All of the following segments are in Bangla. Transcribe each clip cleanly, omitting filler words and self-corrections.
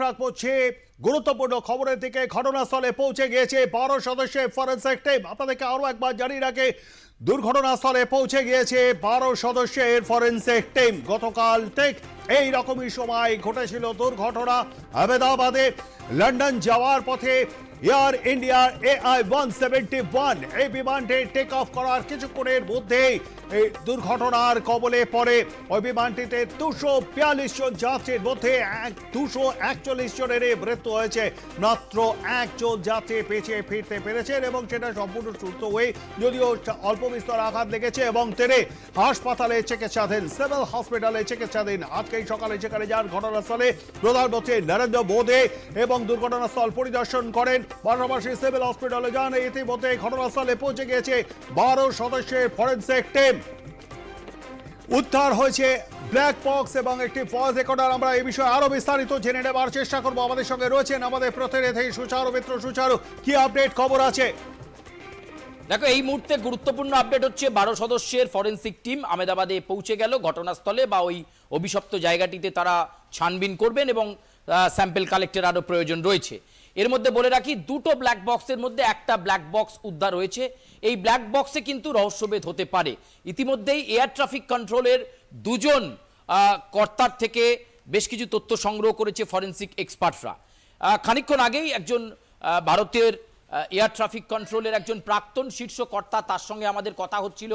রাখবো গুরুত্বপূর্ণ খবরের দিকে। ঘটনাস্থলে পৌঁছে গিয়েছে 12 সদস্যের ফরেনসিক টিম। আপনাদেরকে আরো একবার জানিয়ে রাখে, দুর্ঘটনাস্থলে পৌঁছে গিয়েছে 12 সদস্যের ফরেনসিক টিম। গতকাল ঠিক এই রকমই সময় ঘটেছিল দুর্ঘটনা। আহমেদাবাদে লন্ডন যাওয়ার পথে এয়ার ইন্ডিয়ার AI-171 এই বিমানটি টেক অফ করার কিছুক্ষণের মধ্যেই এই দুর্ঘটনার কবলে পড়ে। ওই বিমানটিতে 242 জন যাত্রীর মধ্যে 241 জনের মৃত্যু হয়েছে। মাত্র একজন যাত্রী বেঁচে ফিরতে পেরেছেন এবং সেটা সম্পূর্ণ সুস্থ হয়ে, যদিও অল্প বিস্তর আঘাত লেগেছে, এবং তিনি হাসপাতালে চিকিৎসাধীন, সিভিল হসপিটালে চিকিৎসাধীন। আজকেই সকালে সেখানে যান ঘটনাস্থলে প্রধানমন্ত্রী নরেন্দ্র মোদী এবং দুর্ঘটনাস্থল পরিদর্শন করেন। পাশাপাশি সিভিল হসপিটালে যান। ইতিমধ্যে ঘটনাস্থলে পৌঁছে গিয়েছে 12 সদস্যের ফরেনসিক টিম। উদ্ধার হয়েছে ব্ল্যাক বক্স এবং একটি ভয়েস রেকর্ডার। আমরা এই বিষয়ে আরো বিস্তারিত জেনে নেবার চেষ্টা করবো। আমাদের সঙ্গে রয়েছেন আমাদের প্রতিনিধি সুচারু মিত্র। সুচারু, কি আপডেট খবর আছে? দেখো, এই মুহূর্তে গুরুত্বপূর্ণ আপডেট হচ্ছে 12 সদস্যের ফরেনসিক টিম আহমেদাবাদে পৌঁছে গেল ঘটনাস্থলে, বা ওই অভিশপ্ত জায়গাটিতে তারা ছানবিন করবেন এবং স্যাম্পল কালেক্টের আরও প্রয়োজন রয়েছে। এর মধ্যে বলে রাখি, দুটো ব্ল্যাক বক্সের মধ্যে একটা ব্ল্যাক বক্স উদ্ধার হয়েছে। এই ব্ল্যাক বক্সে কিন্তু রহস্যভেদ হতে পারে। ইতিমধ্যেই এয়ার ট্রাফিক কন্ট্রোলের দুজন কর্তার থেকে বেশ কিছু তথ্য সংগ্রহ করেছে ফরেনসিক এক্সপার্টরা। খানিকক্ষণ আগেই একজন ভারতের এয়ার ট্রাফিক কন্ট্রোলের একজন প্রাক্তন শীর্ষ কর্তা, তার সঙ্গে আমাদের কথা হচ্ছিল।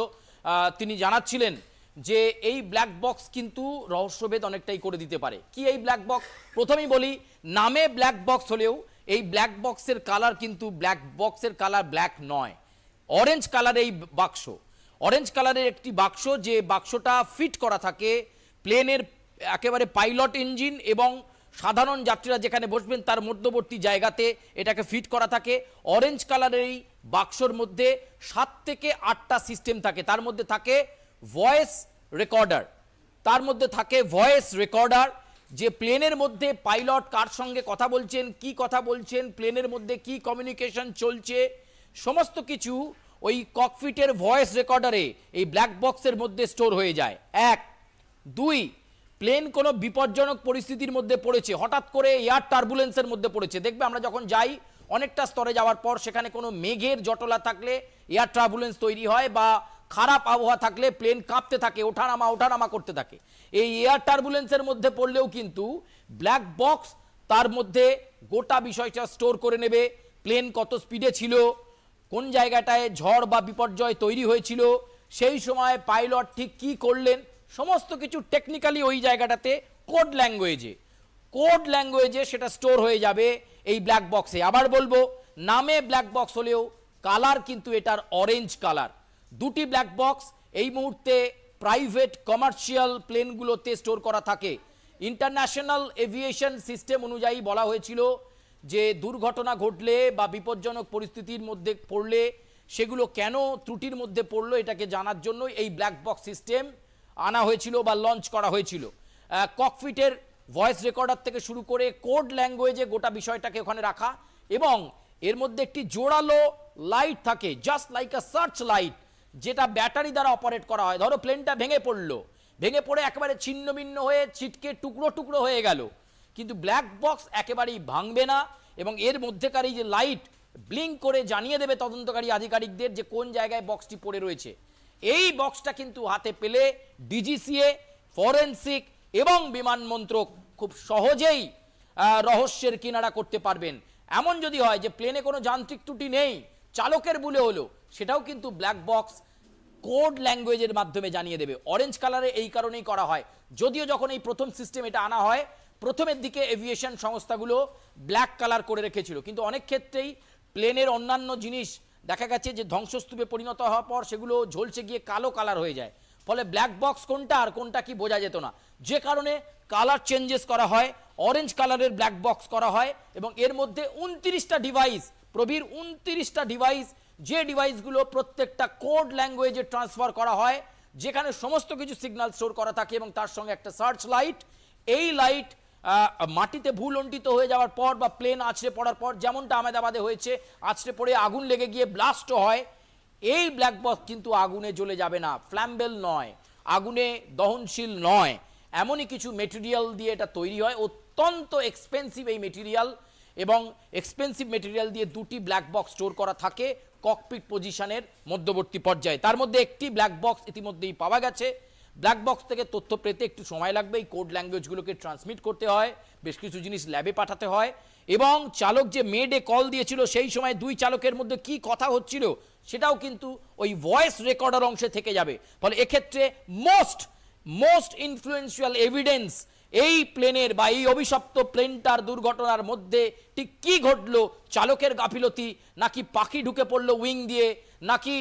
তিনি জানাচ্ছিলেন যে এই ব্ল্যাক বক্স কিন্তু রহস্যভেদ অনেকটাই করে দিতে পারে। কি এই ব্ল্যাক বক্স? প্রথমেই বলি, নামে ব্ল্যাক বক্স হলেও এই ব্ল্যাক বক্সের কালার কিন্তু ব্ল্যাক নয়, অরেঞ্জ কালার। এই বাক্স অরেঞ্জ কালারের একটি বাক্স, যে বাক্সটা ফিট করা থাকে প্লেনের একেবারে পাইলট ইঞ্জিন এবং সাধারণ যাত্রীরা যেখানে বসবেন তার মধ্যবর্তী জায়গাতে এটাকে ফিট করা থাকে। অরেঞ্জ কালারের এই বাক্সর মধ্যে 7 থেকে 8টা সিস্টেম থাকে। তার মধ্যে থাকে ভয়েস রেকর্ডার, যে প্লেনের মধ্যে পাইলট কার সঙ্গে কথা বলছেন, কি কথা বলছেন, প্লেনের মধ্যে কি কমিউনিকেশন চলছে, সমস্ত কিছু ওই ককপিটের ভয়েস রেকর্ডারে এই ব্ল্যাক বক্সের মধ্যে স্টোর হয়ে যায়। 1, 2, প্লেন কোনো বিপজ্জনক পরিস্থিতির মধ্যে পড়েছে, হঠাৎ করে এয়ার টার্বুলেন্সের মধ্যে পড়েছে। দেখবে আমরা যখন যাই অনেকটা স্তরে যাওয়ার পর সেখানে কোনো মেঘের জটলা থাকলে এয়ার টার্বুলেন্স তৈরি হয়, বা খারাপ আবহাওয়া থাকলে প্লেন কাঁপতে থাকে, ওঠানামা করতে থাকে। এই এয়ার টার্বুলেন্সের মধ্যে পড়লেও কিন্তু ব্ল্যাক বক্স তার মধ্যে গোটা বিষয়টা স্টোর করে নেবে। প্লেন কত স্পিডে ছিল, কোন জায়গাটায় ঝড় বা বিপর্যয় তৈরি হয়েছিল, সেই সময় পাইলট ঠিক কি করলেন, সমস্ত কিছু টেকনিক্যালি ওই জায়গাটাতে কোড ল্যাঙ্গুয়েজে সেটা স্টোর হয়ে যাবে এই ব্ল্যাক বক্সে। আবার বলবো, নামে ব্ল্যাক বক্স হলেও কালার কিন্তু এটার অরেঞ্জ কালার। দুটি ব্ল্যাক বক্স এই মুহূর্তে প্রাইভেট কমার্শিয়াল প্লেনগুলোতে স্টোর করা থাকে। ইন্টারন্যাশনাল এভিয়েশন সিস্টেম অনুযায়ী বলা হয়েছিল যে দুর্ঘটনা ঘটলে বা বিপজ্জনক পরিস্থিতির মধ্যে পড়লে সেগুলো কেন ত্রুটির মধ্যে পড়লো এটাকে জানার জন্য এই ব্ল্যাক বক্স সিস্টেম আনা হয়েছিল বা লঞ্চ করা হয়েছিল। ককপিটের ভয়েস রেকর্ডার থেকে শুরু করে কোড ল্যাঙ্গুয়েজে গোটা বিষয়টাকে ওখানে রাখা, এবং এর মধ্যে একটি জোরালো লাইট থাকে, জাস্ট লাইক আ সার্চ লাইট, যেটা ব্যাটারি দ্বারা অপারেট করা হয়। ধরো প্লেনটা ভেঙে পড়ে একেবারে ছিন্ন ভিন্ন হয়ে ছিটকে টুকরো হয়ে গেল, কিন্তু ব্ল্যাক বক্স একেবারেই ভাঙবে না, এবং এর মধ্যেকার এই যে লাইট ব্লিঙ্ক করে জানিয়ে দেবে তদন্তকারী আধিকারিকদের যে কোন জায়গায় বক্সটি পড়ে রয়েছে। এই বক্সটা কিন্তু হাতে পেলে ডিজিসিএ, ফরেনসিক এবং বিমান মন্ত্রক খুব সহজেই রহস্যের কিনারা করতে পারবেন। এমন যদি হয় যে প্লেনে কোনো যান্ত্রিক ত্রুটি নেই, চালকের ভুলে হলো, সেটাও কিন্তু ব্ল্যাক বক্স কোড ল্যাঙ্গুয়েজের মাধ্যমে জানিয়ে দেবে। অরেঞ্জ কালারে এই কারণেই করা হয়, যদিও যখন এই প্রথম সিস্টেম এটা আনা হয় প্রথমের দিকে এভিয়েশন সংস্থাগুলো ব্ল্যাক কালার করে রেখেছিল, কিন্তু অনেক ক্ষেত্রেই প্লেনের অন্যান্য জিনিস দেখা গেছে যে ধ্বংসস্তূপে পরিণত হওয়ার পর সেগুলো ঝলসে গিয়ে কালো কালার হয়ে যায়, ফলে ব্ল্যাক বক্স কোনটা আর কোনটা কি বোঝা যেত না, যে কারণে কালার চেঞ্জেস করা হয়, অরেঞ্জ কালারের ব্ল্যাক বক্স করা হয়। এবং এর মধ্যে 29টা ডিভাইস, প্রবীর 29টা ডিভাইস, যে ডিভাইসগুলো প্রত্যেকটা কোড ল্যাঙ্গুয়েজে ট্রান্সফার করা হয়, যেখানে সমস্ত কিছু সিগন্যাল স্টোর করা থাকে, এবং তার সঙ্গে একটা সার্চ লাইট। এই লাইট মাটিতে ভূলণ্ঠিত হয়ে যাওয়ার পর বা প্লেন আছড়ে পড়ার পর, যেমনটা আহমেদাবাদে হয়েছে, আছড়ে পড়ে আগুন লেগে গিয়ে ব্লাস্ট হয়, এই ব্ল্যাক বক্স কিন্তু আগুনে জ্বলে যাবে না, ফ্ল্যাম্বেল নয়, আগুনে দহনশীল নয়, এমনই কিছু মেটেরিয়াল দিয়ে এটা তৈরি হয়। অত্যন্ত এক্সপেন্সিভ এই মেটেরিয়াল, এবং এক্সপেন্সিভ মেটেরিয়াল দিয়ে দুটি ব্ল্যাক বক্স স্টোর করা থাকে ককপিট পজিশনের মধ্যবর্তী পর্যায়ে। তার মধ্যে একটি ব্ল্যাক বক্স ইতিমধ্যেই পাওয়া গেছে। ব্ল্যাক বক্স থেকে তথ্য পেতে একটু সময় লাগবে, এই কোড ল্যাঙ্গুয়েজগুলোকে ট্রান্সমিট করতে হয়, বেশ কিছু জিনিস ল্যাবে পাঠাতে হয়, এবং চালক যে মেডে কল দিয়েছিল সেই সময় দুই চালকের মধ্যে কি কথা হচ্ছিল সেটাও কিন্তু ওই ভয়েস রেকর্ডার অংশে থেকে যাবে। ফলে এক্ষেত্রে মোস্ট ইনফ্লুয়েন্সিয়াল এভিডেন্স এই প্লেনের বা এই অভিশপ্ত প্লেনটার দুর্ঘটনার মধ্যে ঠিক কি ঘটলো, চালকের গাফিলতি, নাকি পাখি ঢুকে পড়লো উইং দিয়ে, নাকি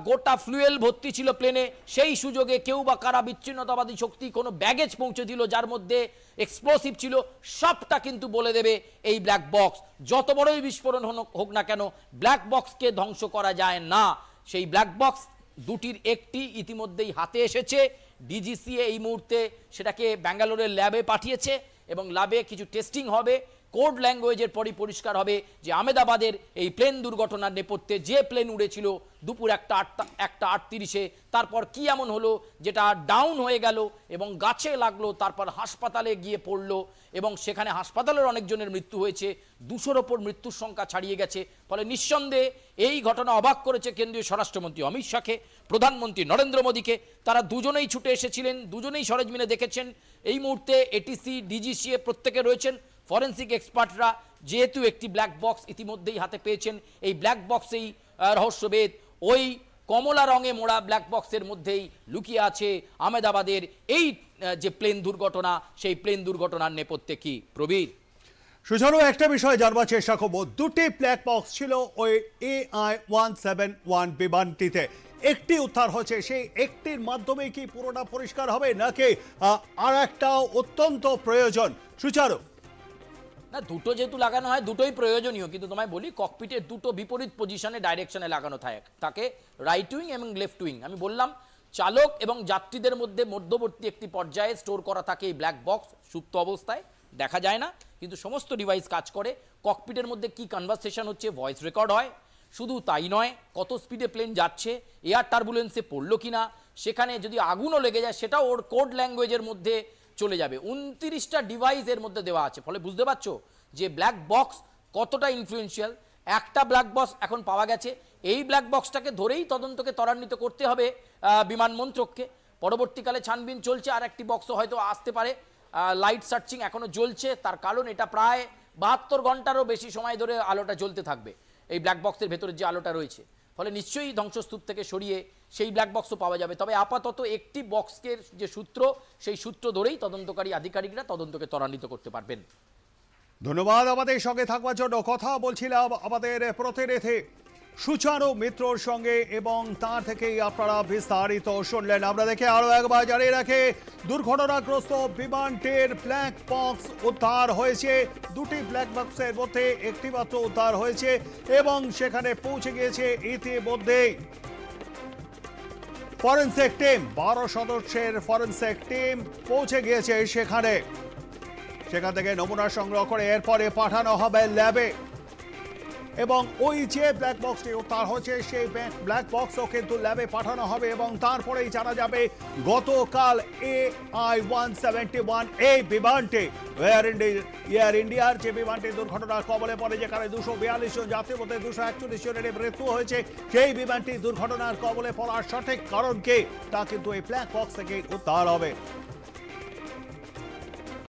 গোটা ফ্লুয়েল ভর্তি ছিল প্লেনে, সেই সুযোগে কেউ বা কারা বিচ্ছিন্নতাবাদী শক্তি কোনো ব্যাগেজ পৌঁছে দিল যার মধ্যে এক্সপ্লোসিভ ছিল, সবটা কিন্তু বলে দেবে এই ব্ল্যাক বক্স। যত বড়ই বিস্ফোরণ হোক না কেন, ব্ল্যাক বক্সকে ধ্বংস করা যায় না। সেই ব্ল্যাক বক্স দুটির একটি ইতিমধ্যেই হাতে এসেছে, ডিজিসিএ এই মুহূর্তে সেটাকে ব্যাঙ্গালোরের ল্যাবে পাঠিয়েছে, এবং ল্যাবে কিছু টেস্টিং হবে, কোড ল্যাঙ্গুয়েজের পরই পরিষ্কার হবে যে আহমেদাবাদের এই প্লেন দুর্ঘটনার নেপথ্যে যে প্লেন উড়েছিল দুপুর 1:38-এ, তারপর কি এমন হলো যেটা ডাউন হয়ে গেল এবং গাছে লাগলো, তারপর হাসপাতালে গিয়ে পড়লো, এবং সেখানে হাসপাতালের অনেকজনের মৃত্যু হয়েছে, 200-র ওপর মৃত্যুর সংখ্যা ছাড়িয়ে গেছে। ফলে নিঃসন্দেহে এই ঘটনা অবাক করেছে কেন্দ্রীয় স্বরাষ্ট্রমন্ত্রী অমিত শাহকে, প্রধানমন্ত্রী নরেন্দ্র মোদীকে। তারা দুজনেই ছুটে এসেছিলেন, দুজনেই সরেজমিনে দেখেছেন। এই মুহূর্তে এটিসি, ডিজিসিএ প্রত্যেকে রয়েছেন, ফরেন্সিক এক্সপার্টরা যেহেতু একটি ব্ল্যাক বক্স ইতিমধ্যেই হাতে পেয়েছেন। এই ব্ল্যাক বক্সেই রহস্যভেদ, ওই কমলা রঙে মোড়া ব্ল্যাক বক্সের মধ্যেই লুকিয়ে আছে আহমেদাবাদের এই যে প্লেন দুর্ঘটনা, সেই প্লেন দুর্ঘটনার নেপথ্যে কি। প্রবীর, সুচারু, একটা বিষয় জানবার চেষ্টা করবো, দুটি ব্ল্যাক বক্স ছিল ওই AI-171 বিমানটিতে, একটি উদ্ধার হচ্ছে, সেই একটির মাধ্যমে কি পুরোটা পরিষ্কার হবে, নাকি আর একটা অত্যন্ত প্রয়োজন? সুচারু, না, দুটো যেহেতু লাগানো হয় দুটোই প্রয়োজনীয়, কিন্তু তোমায় বলি ককপিটের দুটো বিপরীত পজিশনে ডাইরেকশনে লাগানো থাকে, রাইট উইং এবং লেফট উইং। আমি বললাম চালক এবং যাত্রীদের মধ্যে মধ্যবর্তী একটি পর্যায়ে স্টোর করা থাকে এই ব্ল্যাক বক্স, সুপ্ত অবস্থায় দেখা যায় না, কিন্তু সমস্ত ডিভাইস কাজ করে। ককপিটের মধ্যে কি কনভারসেশন হচ্ছে ভয়েস রেকর্ড হয়। শুধু তাই নয়, কত স্পিডে প্লেন যাচ্ছে, এয়ার টার্বুলেন্সে পড়লো কিনা, সেখানে যদি আগুনও লেগে যায় সেটাও ওর কোড ল্যাঙ্গুয়েজের মধ্যে চলে যাবে। 29টা ডিভাইস এর মধ্যে দেওয়া আছে। ফলে বুঝতে পারছো যে ব্ল্যাক বক্স কতটা ইনফ্লুয়েন্সিয়াল। একটা ব্ল্যাক বক্স এখন পাওয়া গেছে, এই ব্ল্যাক বক্সটাকে ধরেই তদন্তকে ত্বরান্বিত করতে হবে বিমান মন্ত্রককে। পরবর্তীকালে ছানবিন চলছে, আর একটি বক্সও হয়তো আসতে পারে। লাইট সার্চিং এখনো জ্বলছে, তার কারণ এটা প্রায় 72 ঘন্টারও বেশি সময় ধরে আলোটা জ্বলতে থাকবে, এই ব্ল্যাক বক্সের ভেতরে যে আলোটা রয়েছে। ফলে নিশ্চয়ই ধ্বংসস্তূপ থেকে সরিয়ে সেই ব্ল্যাক বক্সও পাওয়া যাবে। তবে আপাতত একটি বক্সের যে সূত্র, সেই সূত্র ধরেই তদন্তকারী আধিকারিকরা তদন্তকে ত্বরান্বিত করতে পারবেন। ধন্যবাদ আমাদের সঙ্গে থাকবার জন্য। কথা বলছিলাম আমাদের প্রতিনিধি সুচারু মিত্রর সঙ্গে, এবং তার থেকেই আপনারা বিস্তারিত শুনলেন। আমরা দেখে আরো একবার জানিয়ে রাখে, দুর্ঘটনাগ্রস্ত বিমানটির ব্ল্যাক বক্স উদ্ধার হয়েছে। দুটি ব্ল্যাক বক্সের মধ্যে একটি মাত্র উদ্ধার হয়েছে, এবং সেখানে পৌঁছে গিয়েছে ইতিমধ্যেই ফরেনসিক টিম। 12 সদস্যের ফরেনসিক টিম পৌঁছে গিয়েছে সেখানে। সেখান থেকে নমুনা সংগ্রহ করে এরপরে পাঠানো হবে ল্যাবে, এবং ওই যে ব্ল্যাক বক্সটি উদ্ধার হচ্ছে সেই ব্ল্যাক বক্সও কিন্তু ল্যাবে পাঠানো হবে, এবং তারপরেই জানা যাবে গতকাল AI-171 এই বিমানটি এয়ার ইন্ডিয়ার যে বিমানটি দুর্ঘটনার কবলে পড়ে, যেখানে 242 জন যাত্রীর মধ্যে 241 জনের মৃত্যু হয়েছে, সেই বিমানটি দুর্ঘটনার কবলে পড়ার সঠিক কারণ কি তা কিন্তু এই ব্ল্যাক বক্স থেকে উদ্ধার হবে।